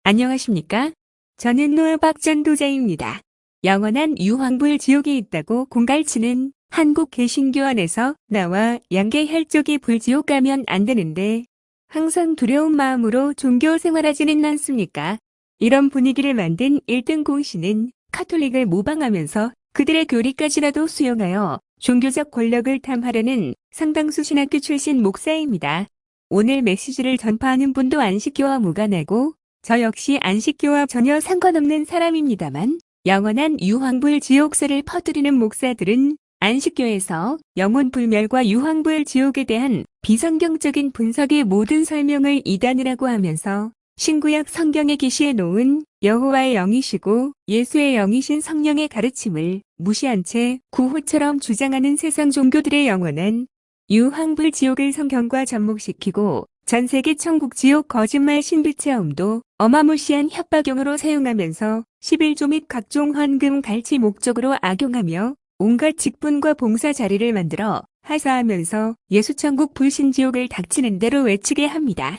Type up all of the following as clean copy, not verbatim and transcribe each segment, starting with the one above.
안녕하십니까? 저는 노아박 전도자입니다. 영원한 유황불 지옥이 있다고 공갈치는 한국 개신교원에서 나와 양계 혈족이 불지옥 가면 안 되는데 항상 두려운 마음으로 종교 생활하지는 않습니까? 이런 분위기를 만든 1등 공신은 카톨릭을 모방하면서 그들의 교리까지라도 수용하여 종교적 권력을 탐하려는 상당수 신학교 출신 목사입니다. 오늘 메시지를 전파하는 분도 안식교와 무관하고 저 역시 안식교와 전혀 상관없는 사람입니다만 영원한 유황불 지옥설을 퍼뜨리는 목사들은 안식교에서 영혼불멸과 유황불 지옥에 대한 비성경적인 분석의 모든 설명을 이단이라고 하면서 신구약 성경에 기시해 놓은 여호와의 영이시고 예수의 영이신 성령의 가르침을 무시한 채 구호처럼 주장하는 세상 종교들의 영원한 유황불 지옥을 성경과 접목시키고 전세계 천국 지옥 거짓말 신비체험도 어마무시한 협박용어로 사용하면서 11조 및 각종 헌금 갈취 목적으로 악용하며 온갖 직분과 봉사 자리를 만들어 하사하면서 예수천국 불신지옥을 닥치는 대로 외치게 합니다.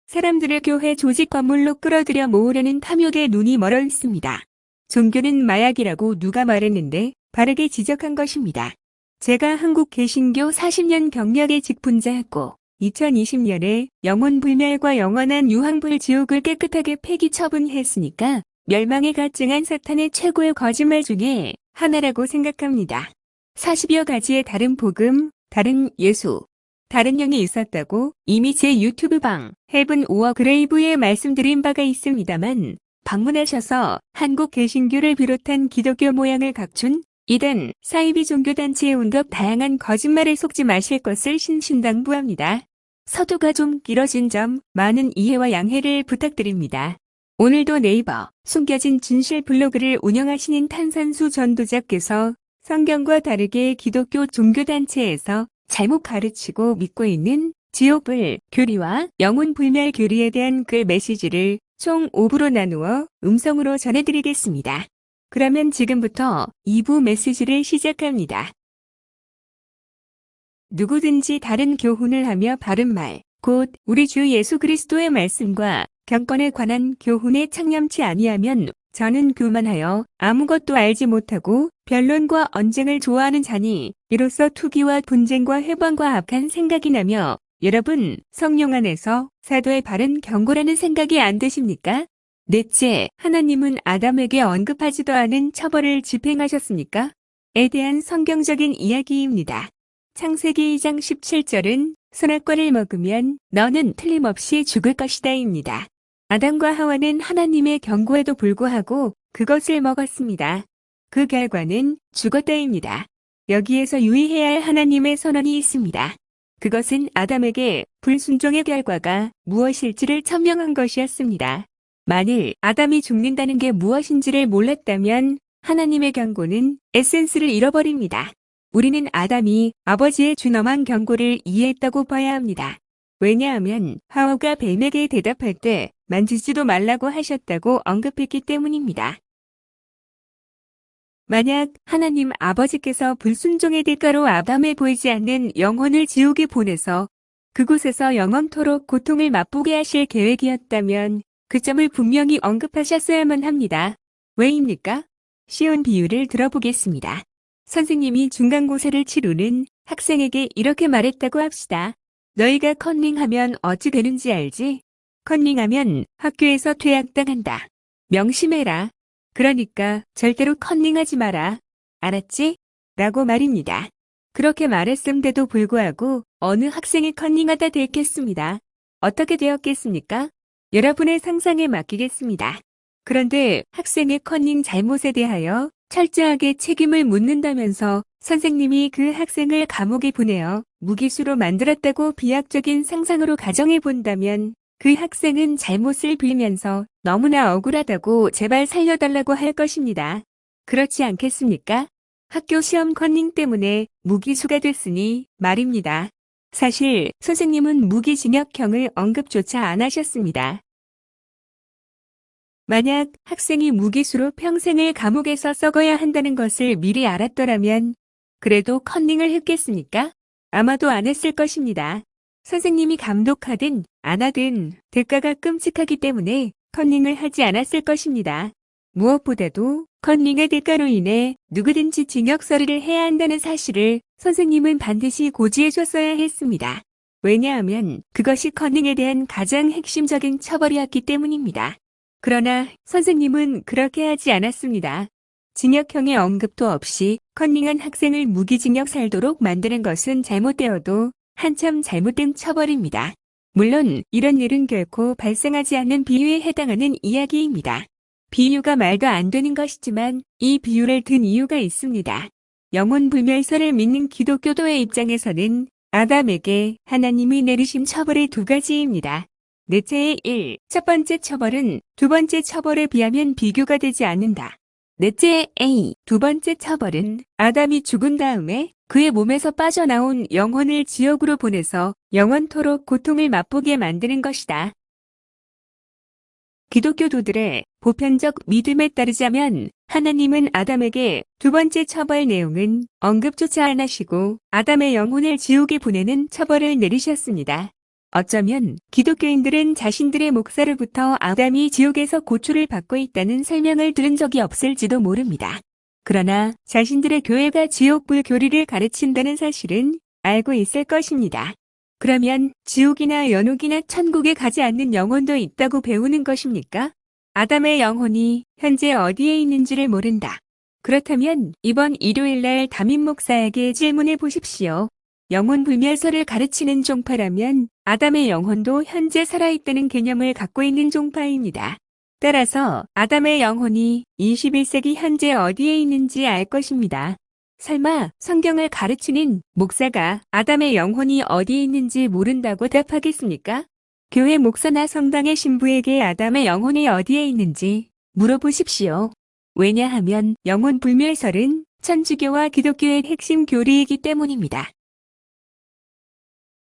사람들을 교회 조직 건물로 끌어들여 모으려는 탐욕에 눈이 멀어 있습니다. 종교는 마약이라고 누가 말했는데 바르게 지적한 것입니다. 제가 한국 개신교 40년 경력의 직분자였고 2020년에 영혼불멸과 영원한 유황불 지옥을 깨끗하게 폐기 처분했으니까 멸망에 가증한 사탄의 최고의 거짓말 중에 하나라고 생각합니다. 40여 가지의 다른 복음, 다른 예수, 다른 영이 있었다고 이미 제 유튜브 방 헤븐 오어 그레이브에 말씀드린 바가 있습니다만 방문하셔서 한국 개신교를 비롯한 기독교 모양을 갖춘 이단, 사이비 종교단체의 온갖 다양한 거짓말에 속지 마실 것을 신신당부합니다. 서두가 좀 길어진 점 많은 이해와 양해를 부탁드립니다. 오늘도 네이버 숨겨진 진실 블로그를 운영하시는 탄산수 전도자께서 성경과 다르게 기독교 종교단체에서 잘못 가르치고 믿고 있는 지옥불 교리와 영혼불멸 교리에 대한 글 메시지를 총 5부로 나누어 음성으로 전해드리겠습니다. 그러면 지금부터 2부 메시지를 시작합니다. 누구든지 다른 교훈을 하며 바른 말, 곧 우리 주 예수 그리스도의 말씀과 경건에 관한 교훈에 창념치 아니하면 저는 교만하여 아무것도 알지 못하고 변론과 언쟁을 좋아하는 자니 이로써 투기와 분쟁과 회방과 악한 생각이 나며 여러분 성령 안에서 사도의 바른 경고라는 생각이 안 드십니까? 넷째, 하나님은 아담에게 언급하지도 않은 처벌을 집행하셨습니까? 에 대한 성경적인 이야기입니다. 창세기 2장 17절은 선악과를 먹으면 너는 틀림없이 죽을 것이다입니다. 아담과 하와는 하나님의 경고에도 불구하고 그것을 먹었습니다. 그 결과는 죽었다입니다. 여기에서 유의해야 할 하나님의 선언이 있습니다. 그것은 아담에게 불순종의 결과가 무엇일지를 천명한 것이었습니다. 만일 아담이 죽는다는 게 무엇인지를 몰랐다면 하나님의 경고는 에센스를 잃어버립니다. 우리는 아담이 아버지의 준엄한 경고를 이해했다고 봐야 합니다. 왜냐하면 하와가 뱀에게 대답할 때 만지지도 말라고 하셨다고 언급했기 때문입니다. 만약 하나님 아버지께서 불순종의 대가로 아담에 보이지 않는 영혼을 지옥에 보내서 그곳에서 영원토록 고통을 맛보게 하실 계획이었다면 그 점을 분명히 언급하셨어야만 합니다. 왜입니까? 쉬운 비유를 들어보겠습니다. 선생님이 중간고사를 치르는 학생에게 이렇게 말했다고 합시다. 너희가 컨닝하면 어찌 되는지 알지? 컨닝하면 학교에서 퇴학당한다. 명심해라. 그러니까 절대로 컨닝하지 마라. 알았지? 라고 말입니다. 그렇게 말했음에도 불구하고 어느 학생이 컨닝하다 됐겠습니다. 어떻게 되었겠습니까? 여러분의 상상에 맡기겠습니다. 그런데 학생의 컨닝 잘못에 대하여 철저하게 책임을 묻는다면서 선생님이 그 학생을 감옥에 보내어 무기수로 만들었다고 비약적인 상상으로 가정해 본다면 그 학생은 잘못을 빌면서 너무나 억울하다고 제발 살려달라고 할 것입니다. 그렇지 않겠습니까? 학교 시험 컨닝 때문에 무기수가 됐으니 말입니다. 사실 선생님은 무기징역형을 언급조차 안 하셨습니다. 만약 학생이 무기수로 평생을 감옥에서 썩어야 한다는 것을 미리 알았더라면 그래도 컨닝을 했겠습니까? 아마도 안 했을 것입니다. 선생님이 감독하든 안 하든 대가가 끔찍하기 때문에 컨닝을 하지 않았을 것입니다. 무엇보다도 컨닝의 대가로 인해 누구든지 징역 처리를 해야 한다는 사실을 선생님은 반드시 고지해 줬어야 했습니다. 왜냐하면 그것이 컨닝에 대한 가장 핵심적인 처벌이었기 때문입니다. 그러나 선생님은 그렇게 하지 않았습니다. 징역형의 언급도 없이 컨닝한 학생을 무기징역 살도록 만드는 것은 잘못되어도 한참 잘못된 처벌입니다. 물론 이런 일은 결코 발생하지 않는 비유에 해당하는 이야기입니다. 비유가 말도 안 되는 것이지만 이 비유를 든 이유가 있습니다. 영혼 불멸설을 믿는 기독교도의 입장에서는 아담에게 하나님이 내리신 처벌이 두 가지입니다. 넷째의 1. 첫 번째 처벌은 두 번째 처벌에 비하면 비교가 되지 않는다. 넷째의 A. 두 번째 처벌은 아담이 죽은 다음에 그의 몸에서 빠져나온 영혼을 지옥으로 보내서 영원토록 고통을 맛보게 만드는 것이다. 기독교도들의 보편적 믿음에 따르자면 하나님은 아담에게 두 번째 처벌 내용은 언급조차 안 하시고 아담의 영혼을 지옥에 보내는 처벌을 내리셨습니다. 어쩌면 기독교인들은 자신들의 목사로부터 아담이 지옥에서 고초를 받고 있다는 설명을 들은 적이 없을지도 모릅니다. 그러나 자신들의 교회가 지옥불 교리를 가르친다는 사실은 알고 있을 것입니다. 그러면 지옥이나 연옥이나 천국에 가지 않는 영혼도 있다고 배우는 것입니까? 아담의 영혼이 현재 어디에 있는지를 모른다. 그렇다면 이번 일요일날 담임 목사에게 질문해 보십시오. 영혼 불멸설을 가르치는 종파라면 아담의 영혼도 현재 살아있다는 개념을 갖고 있는 종파입니다. 따라서 아담의 영혼이 21세기 현재 어디에 있는지 알 것입니다. 설마 성경을 가르치는 목사가 아담의 영혼이 어디에 있는지 모른다고 답하겠습니까? 교회 목사나 성당의 신부에게 아담의 영혼이 어디에 있는지 물어보십시오. 왜냐하면 영혼 불멸설은 천주교와 기독교의 핵심 교리이기 때문입니다.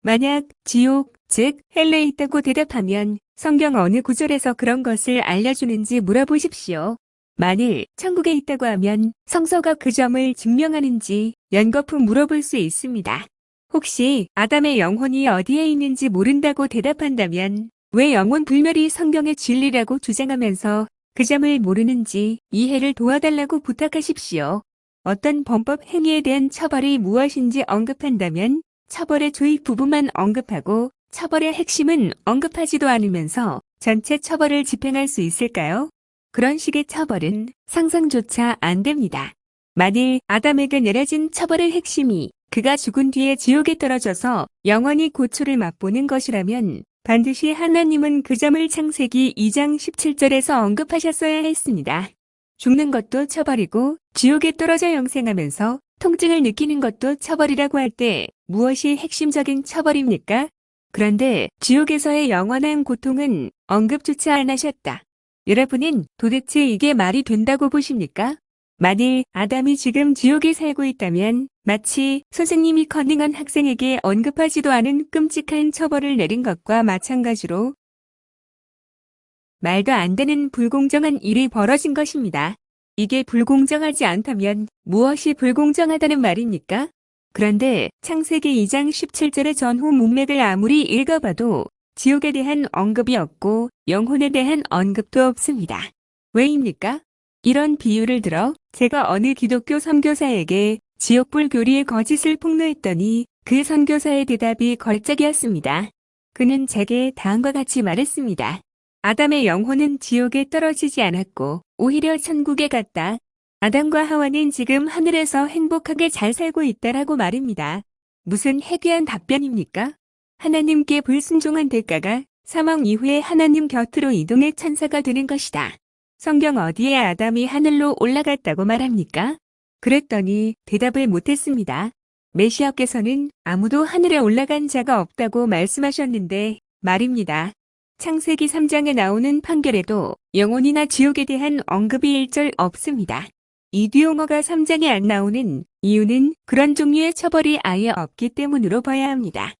만약 지옥, 즉 헬레에 있다고 대답하면 성경 어느 구절에서 그런 것을 알려주는지 물어보십시오. 만일 천국에 있다고 하면 성서가 그 점을 증명하는지 연거푸 물어볼 수 있습니다. 혹시 아담의 영혼이 어디에 있는지 모른다고 대답한다면 왜 영혼 불멸이 성경의 진리라고 주장하면서 그 점을 모르는지 이해를 도와달라고 부탁하십시오. 어떤 범법 행위에 대한 처벌이 무엇인지 언급한다면 처벌의 조익 부분만 언급하고 처벌의 핵심은 언급하지도 않으면서 전체 처벌을 집행할 수 있을까요? 그런 식의 처벌은 상상조차 안 됩니다. 만일 아담에게 내려진 처벌의 핵심이 그가 죽은 뒤에 지옥에 떨어져서 영원히 고초를 맛보는 것이라면 반드시 하나님은 그 점을 창세기 2장 17절에서 언급하셨어야 했습니다. 죽는 것도 처벌이고 지옥에 떨어져 영생하면서 통증을 느끼는 것도 처벌이라고 할 때 무엇이 핵심적인 처벌입니까? 그런데 지옥에서의 영원한 고통은 언급조차 안 하셨다. 여러분은 도대체 이게 말이 된다고 보십니까? 만일 아담이 지금 지옥에 살고 있다면 마치 선생님이 컨닝한 학생에게 언급하지도 않은 끔찍한 처벌을 내린 것과 마찬가지로 말도 안 되는 불공정한 일이 벌어진 것입니다. 이게 불공정하지 않다면 무엇이 불공정하다는 말입니까? 그런데 창세기 2장 17절의 전후 문맥을 아무리 읽어봐도 지옥에 대한 언급이 없고 영혼에 대한 언급도 없습니다. 왜입니까? 이런 비유를 들어 제가 어느 기독교 선교사에게 지옥불 교리의 거짓을 폭로했더니 그 선교사의 대답이 걸작이었습니다. 그는 제게 다음과 같이 말했습니다. 아담의 영혼은 지옥에 떨어지지 않았고 오히려 천국에 갔다. 아담과 하와는 지금 하늘에서 행복하게 잘 살고 있다라고 말입니다. 무슨 해괴한 답변입니까? 하나님께 불순종한 대가가 사망 이후에 하나님 곁으로 이동해 천사가 되는 것이다. 성경 어디에 아담이 하늘로 올라갔다고 말합니까? 그랬더니 대답을 못했습니다. 메시아께서는 아무도 하늘에 올라간 자가 없다고 말씀하셨는데 말입니다. 창세기 3장에 나오는 판결에도 영혼이나 지옥에 대한 언급이 일절 없습니다. 이 뒤용어가 3장에 안 나오는 이유는 그런 종류의 처벌이 아예 없기 때문으로 봐야 합니다.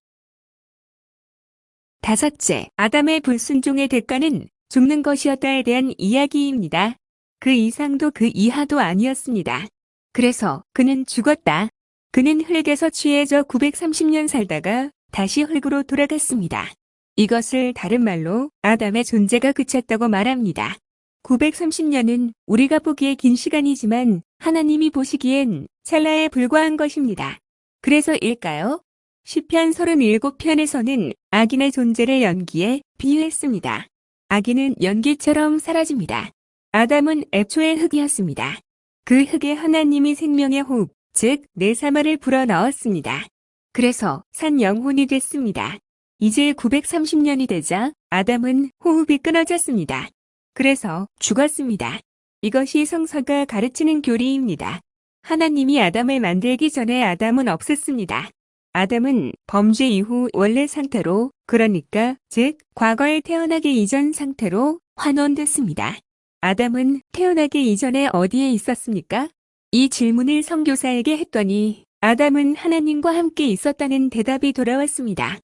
다섯째, 아담의 불순종의 대가는 죽는 것이었다에 대한 이야기입니다. 그 이상도 그 이하도 아니었습니다. 그래서 그는 죽었다. 그는 흙에서 취해져 930년 살다가 다시 흙으로 돌아갔습니다. 이것을 다른 말로 아담의 존재가 그쳤다고 말합니다. 930년은 우리가 보기에 긴 시간이지만 하나님이 보시기엔 찰나에 불과한 것입니다. 그래서일까요? 시편 37편에서는 악인의 존재를 연기에 비유했습니다. 악인은 연기처럼 사라집니다. 아담은 애초에 흙이었습니다. 그 흙에 하나님이 생명의 호흡, 즉 네사마를 불어넣었습니다. 그래서 산 영혼이 됐습니다. 이제 930년이 되자 아담은 호흡이 끊어졌습니다. 그래서 죽었습니다. 이것이 성서가 가르치는 교리입니다. 하나님이 아담을 만들기 전에 아담은 없었습니다. 아담은 범죄 이후 원래 상태로, 그러니까 즉 과거에 태어나기 이전 상태로 환원됐습니다. 아담은 태어나기 이전에 어디에 있었습니까? 이 질문을 선교사에게 했더니 아담은 하나님과 함께 있었다는 대답이 돌아왔습니다.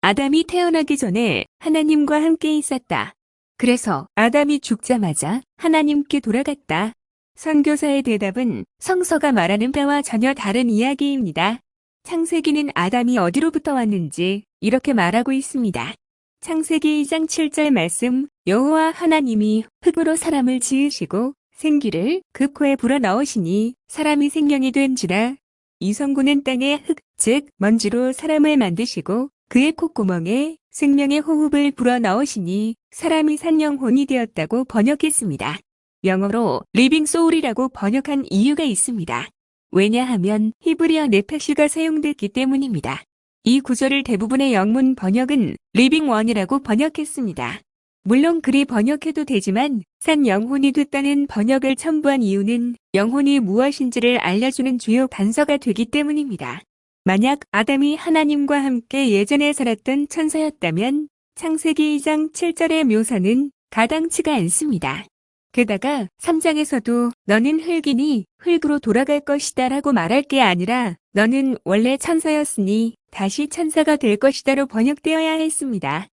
아담이 태어나기 전에 하나님과 함께 있었다. 그래서 아담이 죽자마자 하나님께 돌아갔다. 선교사의 대답은 성서가 말하는 바와 전혀 다른 이야기입니다. 창세기는 아담이 어디로부터 왔는지 이렇게 말하고 있습니다. 창세기 2장 7절 말씀, 여호와 하나님이 흙으로 사람을 지으시고 생기를 그 코에 불어넣으시니 사람이 생명이 된지라. 이성구는 땅의 흙, 즉 먼지로 사람을 만드시고 그의 콧구멍에 생명의 호흡을 불어넣으시니 사람이 산 영혼이 되었다고 번역했습니다. 영어로 리빙 소울이라고 번역한 이유가 있습니다. 왜냐하면 히브리어 네페시가 사용됐기 때문입니다. 이 구절을 대부분의 영문 번역은 리빙 원이라고 번역했습니다. 물론 그리 번역해도 되지만 산 영혼이 됐다는 번역을 첨부한 이유는 영혼이 무엇인지를 알려주는 주요 단서가 되기 때문입니다. 만약 아담이 하나님과 함께 예전에 살았던 천사였다면 창세기 2장 7절의 묘사는 가당치가 않습니다. 게다가 3장에서도 너는 흙이니 흙으로 돌아갈 것이다 라고 말할 게 아니라 너는 원래 천사였으니 다시 천사가 될 것이다로 번역되어야 했습니다.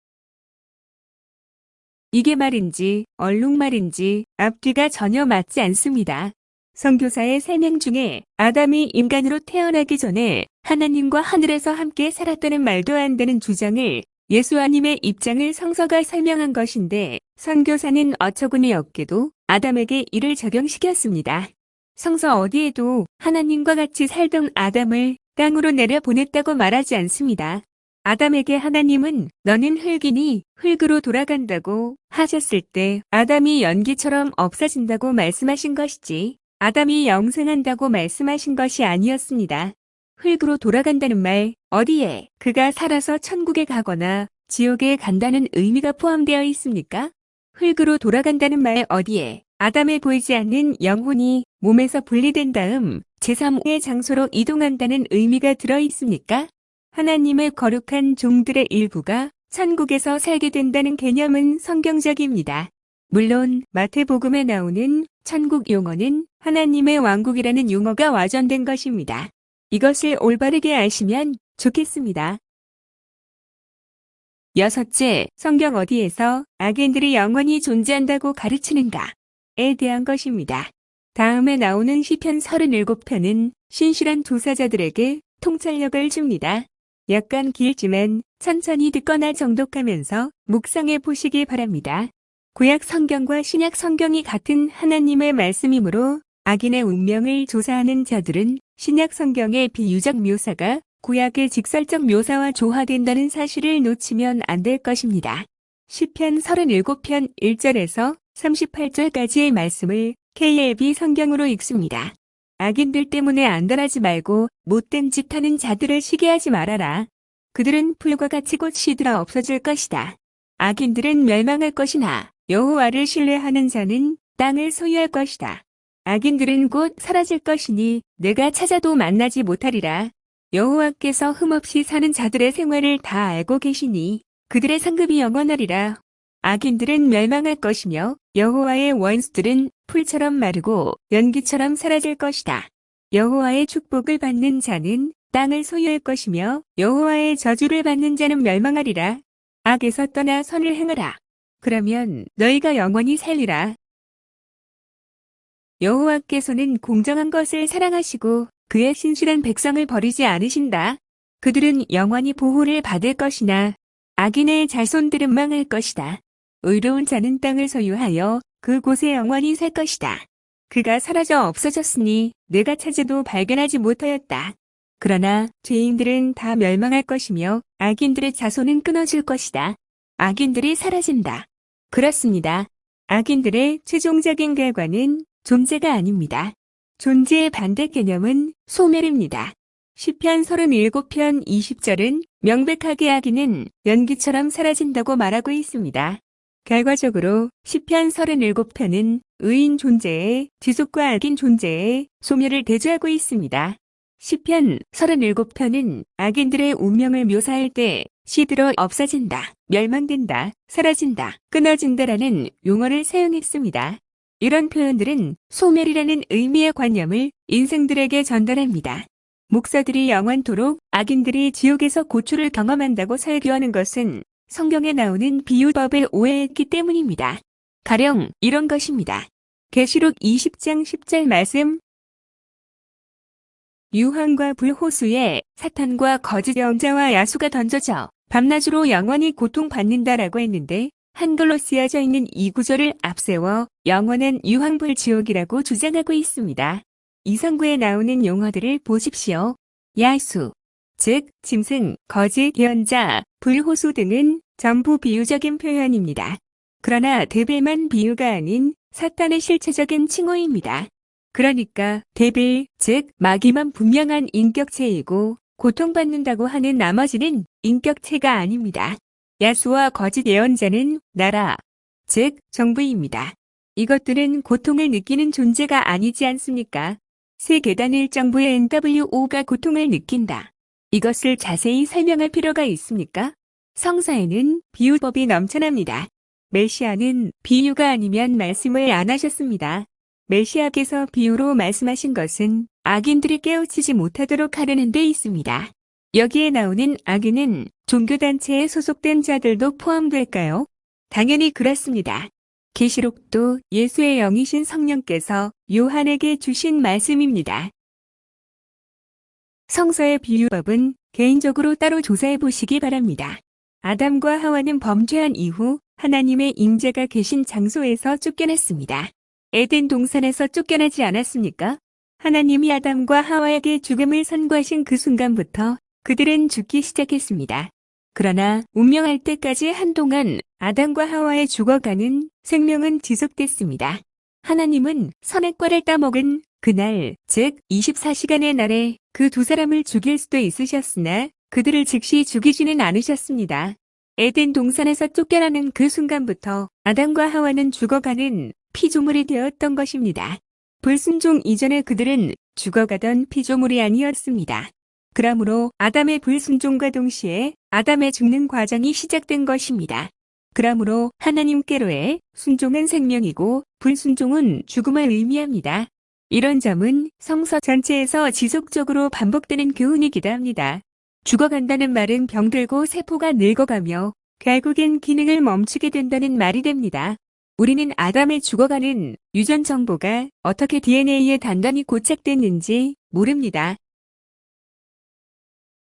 이게 말인지 얼룩말인지 앞뒤가 전혀 맞지 않습니다. 선교사의 설명 중에 아담이 인간으로 태어나기 전에 하나님과 하늘에서 함께 살았다는 말도 안 되는 주장을 예수님의 입장을 성서가 설명한 것인데 선교사는 어처구니 없게도 아담에게 이를 적용시켰습니다. 성서 어디에도 하나님과 같이 살던 아담을 땅으로 내려보냈다고 말하지 않습니다. 아담에게 하나님은 너는 흙이니 흙으로 돌아간다고 하셨을 때 아담이 연기처럼 없어진다고 말씀하신 것이지 아담이 영생한다고 말씀하신 것이 아니었습니다. 흙으로 돌아간다는 말 어디에 그가 살아서 천국에 가거나 지옥에 간다는 의미가 포함되어 있습니까? 흙으로 돌아간다는 말 어디에 아담에 보이지 않는 영혼이 몸에서 분리된 다음 제3의 장소로 이동한다는 의미가 들어 있습니까? 하나님의 거룩한 종들의 일부가 천국에서 살게 된다는 개념은 성경적입니다. 물론 마태복음에 나오는 천국 용어는 하나님의 왕국이라는 용어가 와전된 것입니다. 이것을 올바르게 아시면 좋겠습니다. 여섯째, 성경 어디에서 악인들이 영원히 존재한다고 가르치는가에 대한 것입니다. 다음에 나오는 시편 37편은 신실한 조사자들에게 통찰력을 줍니다. 약간 길지만 천천히 듣거나 정독하면서 묵상해 보시기 바랍니다. 구약 성경과 신약 성경이 같은 하나님의 말씀이므로 악인의 운명을 조사하는 자들은 신약 성경의 비유적 묘사가 구약의 직설적 묘사와 조화된다는 사실을 놓치면 안 될 것입니다. 시편 37편 1절에서 38절까지의 말씀을 KLB 성경으로 읽습니다. 악인들 때문에 안달하지 말고 못된 짓 하는 자들을 시기하지 말아라. 그들은 풀과 같이 곧 시들어 없어질 것이다. 악인들은 멸망할 것이나 여호와를 신뢰하는 자는 땅을 소유할 것이다. 악인들은 곧 사라질 것이니 내가 찾아도 만나지 못하리라. 여호와께서 흠없이 사는 자들의 생활을 다 알고 계시니 그들의 상급이 영원하리라. 악인들은 멸망할 것이며 여호와의 원수들은 풀처럼 마르고 연기처럼 사라질 것이다. 여호와의 축복을 받는 자는 땅을 소유할 것이며 여호와의 저주를 받는 자는 멸망하리라. 악에서 떠나 선을 행하라. 그러면 너희가 영원히 살리라. 여호와께서는 공정한 것을 사랑하시고 그의 신실한 백성을 버리지 않으신다. 그들은 영원히 보호를 받을 것이나 악인의 자손들은 망할 것이다. 의로운 자는 땅을 소유하여 그곳에 영원히 살 것이다. 그가 사라져 없어졌으니 내가 찾아도 발견하지 못하였다. 그러나 죄인들은 다 멸망할 것이며 악인들의 자손은 끊어질 것이다. 악인들이 사라진다. 그렇습니다. 악인들의 최종적인 결과는 존재가 아닙니다. 존재의 반대 개념은 소멸입니다. 시편 37편 20절은 명백하게 악인은 연기처럼 사라진다고 말하고 있습니다. 결과적으로 시편 37편은 의인 존재의 지속과 악인 존재의 소멸을 대조하고 있습니다. 시편 37편은 악인들의 운명을 묘사할 때 시들어 없어진다, 멸망된다, 사라진다, 끊어진다라는 용어를 사용했습니다. 이런 표현들은 소멸이라는 의미의 관념을 인생들에게 전달합니다. 목사들이 영원토록 악인들이 지옥에서 고초를 경험한다고 설교하는 것은 성경에 나오는 비유법을 오해했기 때문입니다. 가령 이런 것입니다. 계시록 20장 10절 말씀, 유황과 불호수에 사탄과 거짓 영자와 야수가 던져져 밤낮으로 영원히 고통받는다라고 했는데 한글로 쓰여져 있는 이 구절을 앞세워 영원한 유황불 지옥이라고 주장하고 있습니다. 이성구에 나오는 용어들을 보십시오. 야수, 즉 짐승, 거짓 예언자, 불호수 등은 전부 비유적인 표현입니다. 그러나 데빌만 비유가 아닌 사탄의 실체적인 칭호입니다. 그러니까 데빌, 즉 마귀만 분명한 인격체이고 고통받는다고 하는 나머지는 인격체가 아닙니다. 야수와 거짓 예언자는 나라, 즉 정부입니다. 이것들은 고통을 느끼는 존재가 아니지 않습니까? 새 계단일 정부의 NWO가 고통을 느낀다. 이것을 자세히 설명할 필요가 있습니까? 성서에는 비유법이 넘쳐납니다. 메시아는 비유가 아니면 말씀을 안 하셨습니다. 메시아께서 비유로 말씀하신 것은 악인들이 깨우치지 못하도록 하려는 데 있습니다. 여기에 나오는 악인은 종교단체에 소속된 자들도 포함될까요? 당연히 그렇습니다. 계시록도 예수의 영이신 성령께서 요한에게 주신 말씀입니다. 성서의 비유법은 개인적으로 따로 조사해 보시기 바랍니다. 아담과 하와는 범죄한 이후 하나님의 임재가 계신 장소에서 쫓겨났습니다. 에덴 동산에서 쫓겨나지 않았습니까? 하나님이 아담과 하와에게 죽음을 선고하신 그 순간부터 그들은 죽기 시작했습니다. 그러나 운명할 때까지 한동안 아담과 하와의 죽어가는 생명은 지속됐습니다. 하나님은 선악과를 따먹은 그날, 즉 24시간의 날에 그 두 사람을 죽일 수도 있으셨으나 그들을 즉시 죽이지는 않으셨습니다. 에덴 동산에서 쫓겨나는 그 순간부터 아담과 하와는 죽어가는 피조물이 되었던 것입니다. 불순종 이전에 그들은 죽어가던 피조물이 아니었습니다. 그러므로 아담의 불순종과 동시에 아담의 죽는 과정이 시작된 것입니다. 그러므로 하나님께로의 순종은 생명이고 불순종은 죽음을 의미합니다. 이런 점은 성서 전체에서 지속적으로 반복되는 교훈이기도 합니다. 죽어간다는 말은 병들고 세포가 늙어가며 결국엔 기능을 멈추게 된다는 말이 됩니다. 우리는 아담의 죽어가는 유전 정보가 어떻게 DNA에 단단히 고착됐는지 모릅니다.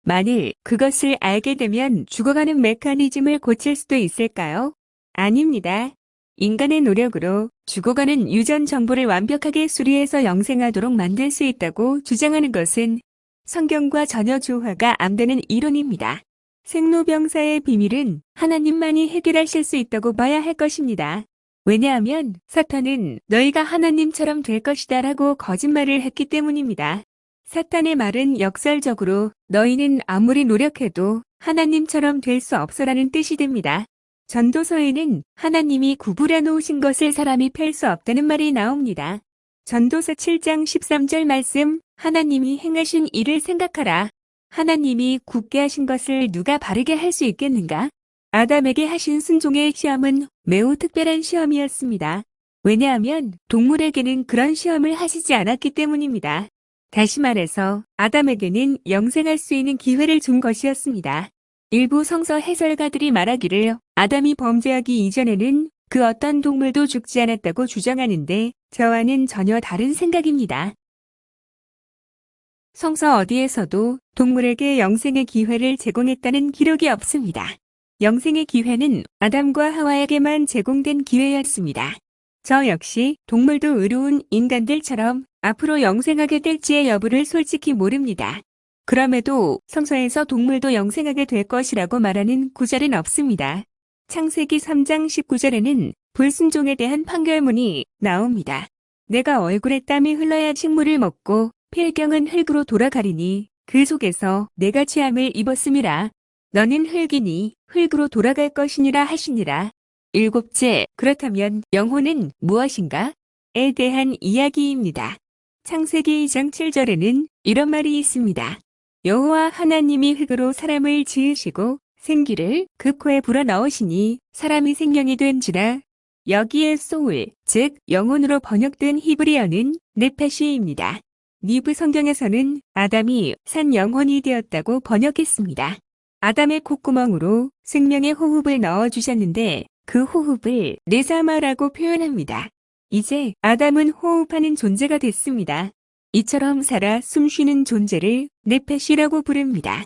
만일 그것을 알게 되면 죽어가는 메커니즘을 고칠 수도 있을까요? 아닙니다. 인간의 노력으로 죽어가는 유전 정보를 완벽하게 수리해서 영생하도록 만들 수 있다고 주장하는 것은 성경과 전혀 조화가 안 되는 이론입니다. 생로병사의 비밀은 하나님만이 해결하실 수 있다고 봐야 할 것입니다. 왜냐하면 사탄은 너희가 하나님처럼 될 것이다 라고 거짓말을 했기 때문입니다. 사탄의 말은 역설적으로 너희는 아무리 노력해도 하나님처럼 될 수 없어라는 뜻이 됩니다. 전도서에는 하나님이 구부려 놓으신 것을 사람이 펼 수 없다는 말이 나옵니다. 전도서 7장 13절 말씀, 하나님이 행하신 일을 생각하라. 하나님이 굳게 하신 것을 누가 바르게 할 수 있겠는가? 아담에게 하신 순종의 시험은 매우 특별한 시험이었습니다. 왜냐하면 동물에게는 그런 시험을 하시지 않았기 때문입니다. 다시 말해서 아담에게는 영생할 수 있는 기회를 준 것이었습니다. 일부 성서 해설가들이 말하기를 아담이 범죄하기 이전에는 그 어떤 동물도 죽지 않았다고 주장하는데 저와는 전혀 다른 생각입니다. 성서 어디에서도 동물에게 영생의 기회를 제공했다는 기록이 없습니다. 영생의 기회는 아담과 하와에게만 제공된 기회였습니다. 저 역시 동물도 의로운 인간들처럼 앞으로 영생하게 될지의 여부를 솔직히 모릅니다. 그럼에도 성서에서 동물도 영생하게 될 것이라고 말하는 구절은 없습니다. 창세기 3장 19절에는 불순종에 대한 판결문이 나옵니다. 내가 얼굴에 땀이 흘러야 식물을 먹고 필경은 흙으로 돌아가리니 그 속에서 내가 죄함을 입었음이라. 너는 흙이니 흙으로 돌아갈 것이니라 하시니라. 일곱째, 그렇다면 영혼은 무엇인가? 에 대한 이야기입니다. 창세기 2장 7절에는 이런 말이 있습니다. 여호와 하나님이 흙으로 사람을 지으시고 생기를 그 코에 불어넣으시니 사람이 생명이 된지라. 여기에 소울, 즉 영혼으로 번역된 히브리어는 네페시입니다. 니브 성경에서는 아담이 산 영혼이 되었다고 번역했습니다. 아담의 콧구멍으로 생명의 호흡을 넣어주셨는데 그 호흡을 네사마라고 표현합니다. 이제 아담은 호흡하는 존재가 됐습니다. 이처럼 살아 숨쉬는 존재를 네페시라고 부릅니다.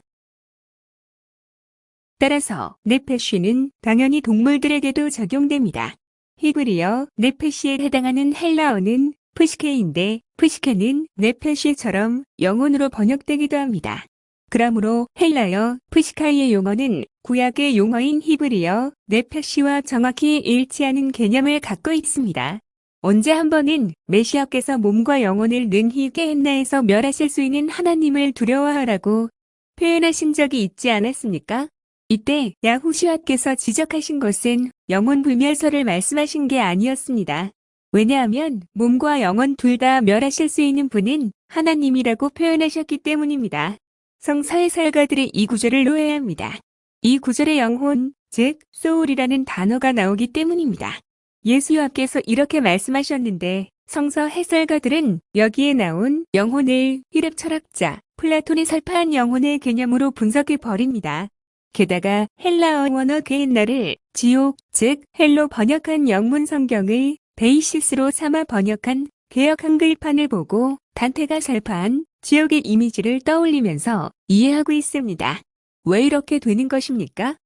따라서 네페시는 당연히 동물들에게도 적용됩니다. 히브리어 네페시에 해당하는 헬라어는 프시케인데 프시케는 네페시처럼 영혼으로 번역되기도 합니다. 그러므로 헬라어 프시카이의 용어는 구약의 용어인 히브리어 네페시와 정확히 일치하는 개념을 갖고 있습니다. 언제 한 번은 메시아께서 몸과 영혼을 능히 게헨나에서 멸하실 수 있는 하나님을 두려워하라고 표현하신 적이 있지 않았습니까? 이때 야후슈아께서 지적하신 것은 영혼 불멸설을 말씀하신 게 아니었습니다. 왜냐하면 몸과 영혼 둘 다 멸하실 수 있는 분은 하나님이라고 표현하셨기 때문입니다. 성사해설가들이 이 구절을 오해합니다. 이 구절의 영혼, 즉 소울이라는 단어가 나오기 때문입니다. 예수님께서 이렇게 말씀하셨는데 성서 해설가들은 여기에 나온 영혼을 히랍 철학자 플라톤이 설파한 영혼의 개념으로 분석해 버립니다. 게다가 헬라어 원어 게헨나를 지옥, 즉 헬로 번역한 영문 성경을 베이시스로 삼아 번역한 개역 한글판을 보고 단테가 설파한 지옥의 이미지를 떠올리면서 이해하고 있습니다. 왜 이렇게 되는 것입니까?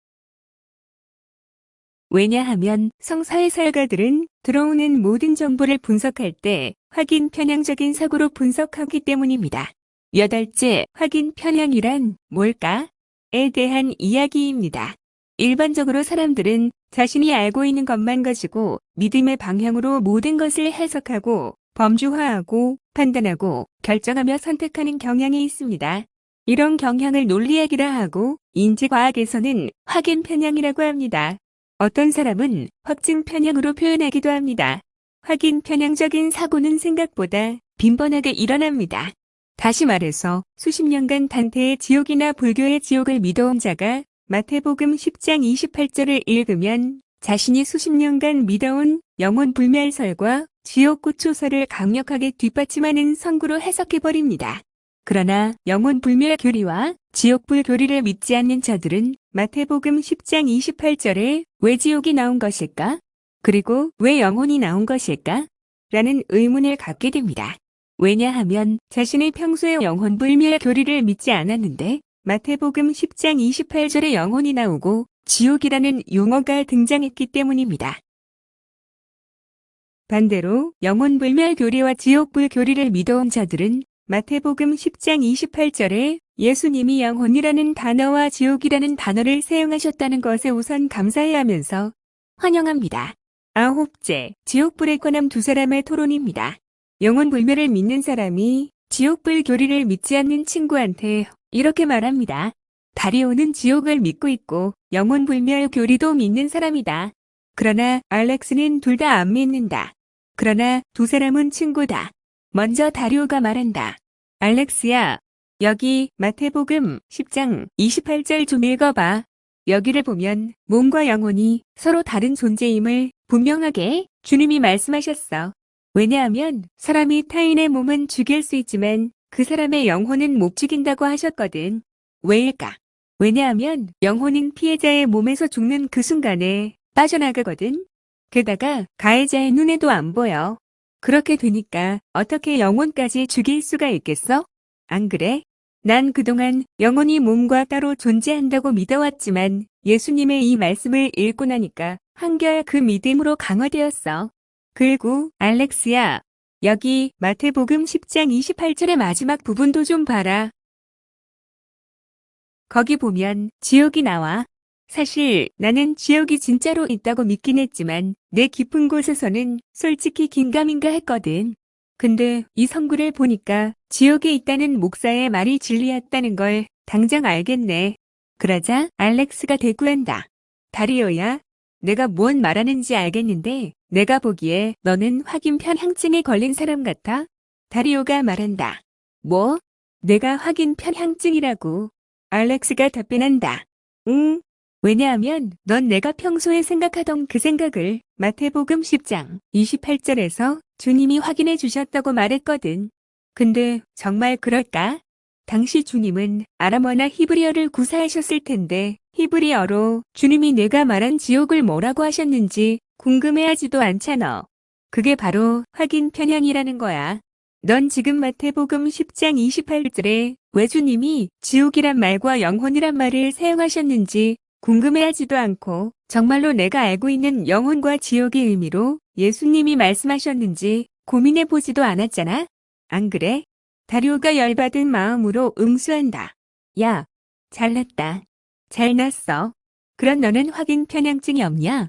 왜냐하면 성서해설가들은 들어오는 모든 정보를 분석할 때 확인 편향적인 사고로 분석하기 때문입니다. 여덟째, 확인 편향이란 뭘까? 에 대한 이야기입니다. 일반적으로 사람들은 자신이 알고 있는 것만 가지고 믿음의 방향으로 모든 것을 해석하고 범주화하고 판단하고 결정하며 선택하는 경향이 있습니다. 이런 경향을 논리학이라 하고 인지과학에서는 확인 편향이라고 합니다. 어떤 사람은 확증 편향으로 표현하기도 합니다. 확인 편향적인 사고는 생각보다 빈번하게 일어납니다. 다시 말해서 수십 년간 단테의 지옥이나 불교의 지옥을 믿어온 자가 마태복음 10장 28절을 읽으면 자신이 수십 년간 믿어온 영혼 불멸설과 지옥 구초설을 강력하게 뒷받침하는 성구로 해석해버립니다. 그러나 영혼 불멸 교리와 지옥불 교리를 믿지 않는 자들은 마태복음 10장 28절에 왜 지옥이 나온 것일까? 그리고 왜 영혼이 나온 것일까? 라는 의문을 갖게 됩니다. 왜냐하면 자신이 평소에 영혼 불멸 교리를 믿지 않았는데 마태복음 10장 28절에 영혼이 나오고 지옥이라는 용어가 등장했기 때문입니다. 반대로 영혼 불멸 교리와 지옥불 교리를 믿어온 자들은 마태복음 10장 28절에 예수님이 영혼이라는 단어와 지옥이라는 단어를 사용하셨다는 것에 우선 감사해야 하면서 환영합니다. 아홉째, 지옥불에 관한 두 사람의 토론입니다. 영혼 불멸을 믿는 사람이 지옥불 교리를 믿지 않는 친구한테 이렇게 말합니다. 다리오는 지옥을 믿고 있고 영혼 불멸 교리도 믿는 사람이다. 그러나 알렉스는 둘 다 안 믿는다. 그러나 두 사람은 친구다. 먼저 다리오가 말한다. 알렉스야, 여기 마태복음 10장 28절 좀 읽어봐. 여기를 보면 몸과 영혼이 서로 다른 존재임을 분명하게 주님이 말씀하셨어. 왜냐하면 사람이 타인의 몸은 죽일 수 있지만 그 사람의 영혼은 못 죽인다고 하셨거든. 왜일까? 왜냐하면 영혼은 피해자의 몸에서 죽는 그 순간에 빠져나가거든. 게다가 가해자의 눈에도 안 보여. 그렇게 되니까 어떻게 영혼까지 죽일 수가 있겠어? 안 그래? 난 그동안 영혼이 몸과 따로 존재한다고 믿어왔지만 예수님의 이 말씀을 읽고 나니까 한결 그 믿음으로 강화되었어. 그리고 알렉스야, 여기 마태복음 10장 28절의 마지막 부분도 좀 봐라. 거기 보면 지옥이 나와. 사실 나는 지옥이 진짜로 있다고 믿긴 했지만 내 깊은 곳에서는 솔직히 긴가민가 했거든. 근데 이 성구를 보니까 지옥에 있다는 목사의 말이 진리였다는 걸 당장 알겠네. 그러자 알렉스가 대꾸한다. 다리오야, 내가 뭔 말하는지 알겠는데 내가 보기에 너는 확인 편향증에 걸린 사람 같아. 다리오가 말한다. 뭐? 내가 확인 편향증이라고. 알렉스가 답변한다. 응. 왜냐하면 넌 내가 평소에 생각하던 그 생각을 마태복음 10장 28절에서 주님이 확인해 주셨다고 말했거든. 근데 정말 그럴까? 당시 주님은 아람어나 히브리어를 구사하셨을 텐데 히브리어로 주님이 내가 말한 지옥을 뭐라고 하셨는지 궁금해하지도 않잖아. 그게 바로 확인 편향이라는 거야. 넌 지금 마태복음 10장 28절에 왜 주님이 지옥이란 말과 영혼이란 말을 사용하셨는지 궁금해하지도 않고 정말로 내가 알고 있는 영혼과 지옥의 의미로 예수님이 말씀하셨는지 고민해보지도 않았잖아? 안 그래? 다리오가 열받은 마음으로 응수한다. 야, 잘났다. 잘났어. 그럼 너는 확인 편향증이 없냐?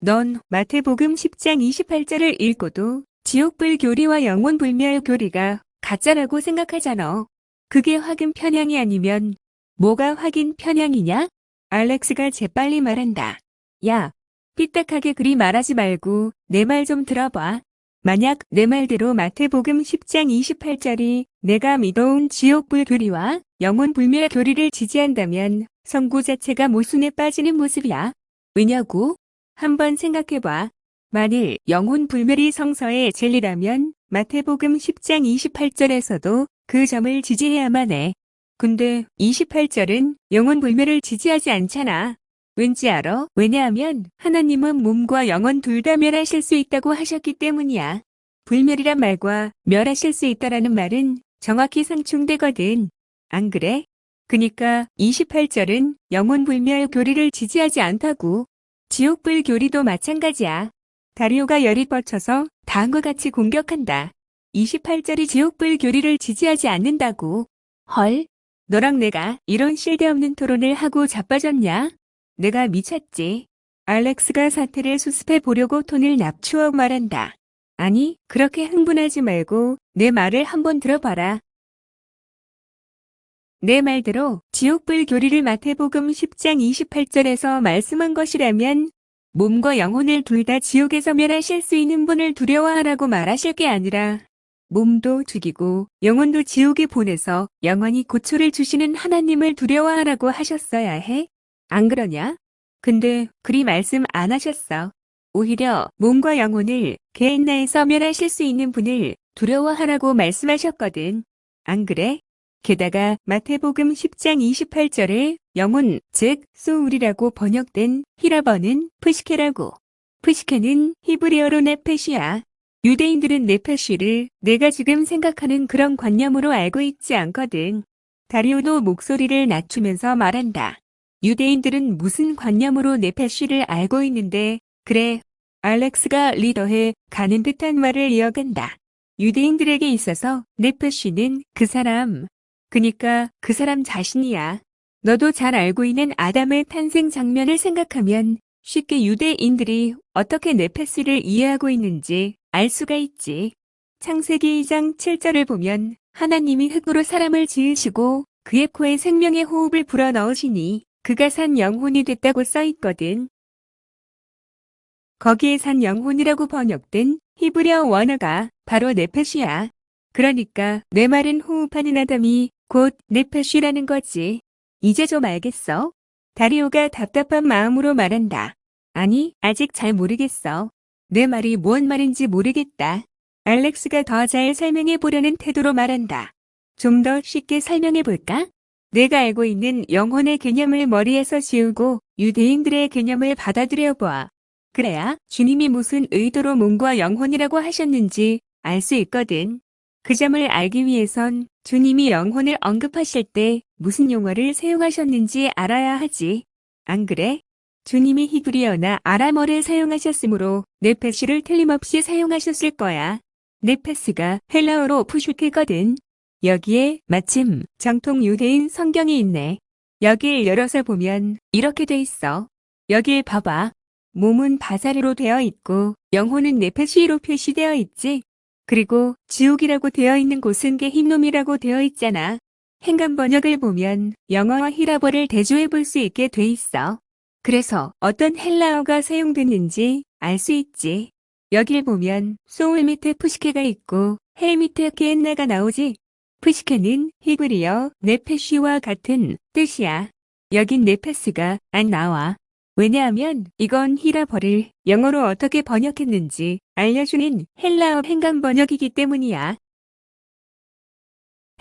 넌 마태복음 10장 28절을 읽고도 지옥불 교리와 영혼불멸 교리가 가짜라고 생각하잖아. 그게 확인 편향이 아니면 뭐가 확인 편향이냐? 알렉스가 재빨리 말한다. 야, 삐딱하게 그리 말하지 말고 내 말 좀 들어봐. 만약 내 말대로 마태복음 10장 28절이 내가 믿어온 지옥불 교리와 영혼불멸 교리를 지지한다면 성구 자체가 모순에 빠지는 모습이야. 왜냐고? 한번 생각해봐. 만일 영혼불멸이 성서의 진리라면 마태복음 10장 28절에서도 그 점을 지지해야만 해. 근데 28절은 영혼불멸을 지지하지 않잖아. 왠지 알아? 왜냐하면 하나님은 몸과 영혼 둘 다 멸하실 수 있다고 하셨기 때문이야. 불멸이란 말과 멸하실 수 있다라는 말은 정확히 상충되거든. 안 그래? 그니까 28절은 영혼불멸 교리를 지지하지 않다고. 지옥불 교리도 마찬가지야. 다리오가 열이 뻗쳐서 다음과 같이 공격한다. 28절이 지옥불 교리를 지지하지 않는다고. 헐, 너랑 내가 이런 쓸데없는 토론을 하고 자빠졌냐? 내가 미쳤지. 알렉스가 사태를 수습해 보려고 톤을 낮추어 말한다. 아니, 그렇게 흥분하지 말고 내 말을 한번 들어봐라. 내 말대로 지옥불 교리를 마태복음 10장 28절에서 말씀한 것이라면 몸과 영혼을 둘 다 지옥에서 멸하실 수 있는 분을 두려워하라고 말하실 게 아니라 몸도 죽이고 영혼도 지옥에 보내서 영원히 고초를 주시는 하나님을 두려워하라고 하셨어야 해? 안 그러냐? 근데 그리 말씀 안 하셨어. 오히려 몸과 영혼을 게hen나에서 멸하실 수 있는 분을 두려워하라고 말씀하셨거든. 안 그래? 게다가 마태복음 10장 28절에 영혼, 즉 소울이라고 번역된 히라버는 프시케라고. 프시케는 히브리어로 네페시야. 유대인들은 네페시를 내가 지금 생각하는 그런 관념으로 알고 있지 않거든. 다리오도 목소리를 낮추면서 말한다. 유대인들은 무슨 관념으로 네페시를 알고 있는데 그래. 알렉스가 리더해 가는 듯한 말을 이어간다. 유대인들에게 있어서 네페시는 그 사람, 그니까 그 사람 자신이야. 너도 잘 알고 있는 아담의 탄생 장면을 생각하면 쉽게 유대인들이 어떻게 네페시를 이해하고 있는지 알 수가 있지. 창세기 2장 7절을 보면 하나님이 흙으로 사람을 지으시고 그의 코에 생명의 호흡을 불어넣으시니 그가 산 영혼이 됐다고 써있거든. 거기에 산 영혼이라고 번역된 히브리어 원어가 바로 네페시야. 그러니까 내 말은 호흡하는 아담이 곧 네페시라는 거지. 이제 좀 알겠어? 다리오가 답답한 마음으로 말한다. 아니, 아직 잘 모르겠어. 내 말이 뭔 말인지 모르겠다. 알렉스가 더 잘 설명해 보려는 태도로 말한다. 좀 더 쉽게 설명해 볼까? 내가 알고 있는 영혼의 개념을 머리에서 지우고 유대인들의 개념을 받아들여 보아. 그래야 주님이 무슨 의도로 몸과 영혼이라고 하셨는지 알 수 있거든. 그 점을 알기 위해선 주님이 영혼을 언급하실 때 무슨 용어를 사용하셨는지 알아야 하지. 안 그래? 주님이 히브리어나 아람어를 사용하셨으므로 네페시를 틀림없이 사용하셨을 거야. 네페스가 헬라어로 푸슈트거든. 여기에 마침 정통 유대인 성경이 있네. 여길 열어서 보면 이렇게 돼 있어. 여길 봐봐. 몸은 바사르로 되어 있고 영혼은 네페시로 표시되어 있지. 그리고 지옥이라고 되어 있는 곳은 게힘놈이라고 되어 있잖아. 행간 번역을 보면 영어와 히라버를 대조해 볼 수 있게 돼 있어. 그래서 어떤 헬라어가 사용됐는지 알 수 있지. 여길 보면 소울 밑에 푸시케가 있고 헬 밑에 게엔나가 나오지. 푸시케는 히브리어 네페시와 같은 뜻이야. 여긴 네페스가 안 나와. 왜냐하면 이건 히라버를 영어로 어떻게 번역했는지 알려주는 헬라어 행간 번역이기 때문이야.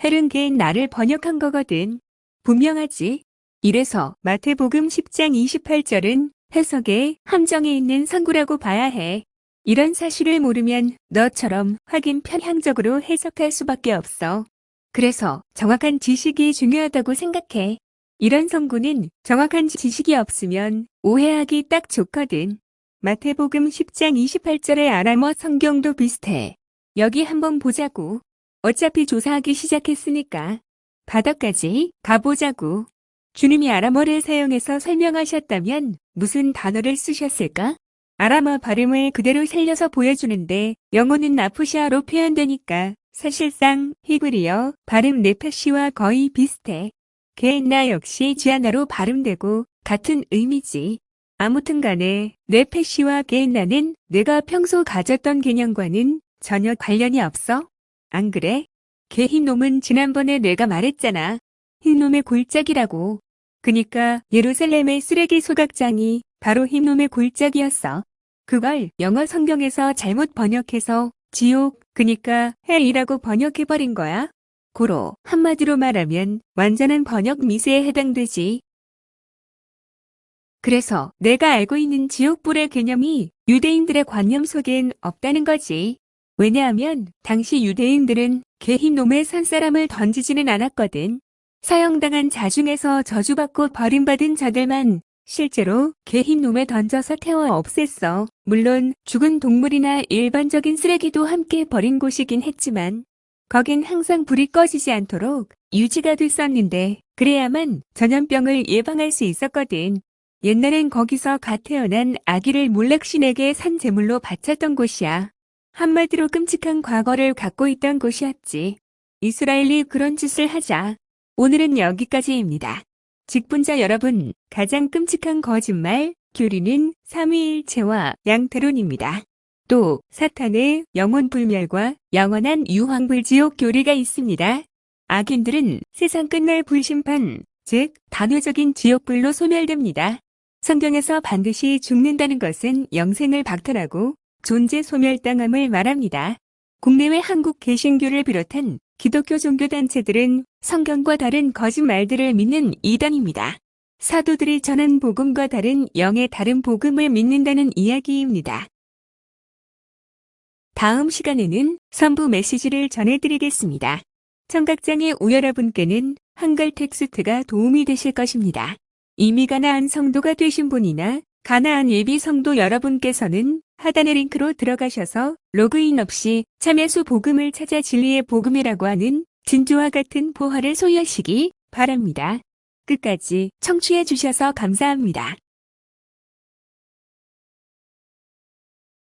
헬은 게엔나를 번역한 거거든. 분명하지? 이래서 마태복음 10장 28절은 해석에 함정에 있는 선구라고 봐야 해. 이런 사실을 모르면 너처럼 확인 편향적으로 해석할 수밖에 없어. 그래서 정확한 지식이 중요하다고 생각해. 이런 선구는 정확한 지식이 없으면 오해하기 딱 좋거든. 마태복음 10장 28절의 아람어 성경도 비슷해. 여기 한번 보자고. 어차피 조사하기 시작했으니까. 바닥까지 가보자고. 주님이 아람어를 사용해서 설명하셨다면 무슨 단어를 쓰셨을까? 아람어 발음을 그대로 살려서 보여주는데 영어는 나푸시아로 표현되니까 사실상 히브리어 발음 네페시와 거의 비슷해. 게엔나 역시 지아나로 발음되고 같은 의미지. 아무튼 간에 네페시와 게엔나는 내가 평소 가졌던 개념과는 전혀 관련이 없어. 안 그래? 게흰놈은 지난번에 내가 말했잖아. 흰놈의 골짜기라고. 그니까 예루살렘의 쓰레기 소각장이 바로 흰놈의 골짜기였어. 그걸 영어 성경에서 잘못 번역해서 지옥, 그니까 헬이라고 번역해버린 거야. 고로 한마디로 말하면 완전한 번역 미스에 해당되지. 그래서 내가 알고 있는 지옥불의 개념이 유대인들의 관념 속엔 없다는 거지. 왜냐하면 당시 유대인들은 게흰놈의 산사람을 던지지는 않았거든. 사형당한 자 중에서 저주받고 버림받은 자들만 실제로 게흰놈에 던져서 태워 없앴어. 물론 죽은 동물이나 일반적인 쓰레기도 함께 버린 곳이긴 했지만 거긴 항상 불이 꺼지지 않도록 유지가 됐었는데 그래야만 전염병을 예방할 수 있었거든. 옛날엔 거기서 갓 태어난 아기를 몰락신에게 산 제물로 바쳤던 곳이야. 한마디로 끔찍한 과거를 갖고 있던 곳이었지. 이스라엘이 그런 짓을 하자. 오늘은 여기까지입니다. 직분자 여러분, 가장 끔찍한 거짓말, 교리는 삼위일체와 양태론입니다. 또 사탄의 영혼 불멸과 영원한 유황불지옥 교리가 있습니다. 악인들은 세상 끝날 불심판, 즉 단회적인 지옥불로 소멸됩니다. 성경에서 반드시 죽는다는 것은 영생을 박탈하고 존재 소멸당함을 말합니다. 국내외 한국 개신교를 비롯한 기독교 종교단체들은 성경과 다른 거짓말들을 믿는 이단입니다. 사도들이 전한 복음과 다른 영의 다른 복음을 믿는다는 이야기입니다. 다음 시간에는 선부 메시지를 전해드리겠습니다. 청각장애 여러분께는 한글 텍스트가 도움이 되실 것입니다. 이미 가나안 성도가 되신 분이나 가나안 예비 성도 여러분께서는 하단의 링크로 들어가셔서 로그인 없이 참여수 복음을 찾아 진리의 복음이라고 하는 진주와 같은 보화를 소유하시기 바랍니다. 끝까지 청취해 주셔서 감사합니다.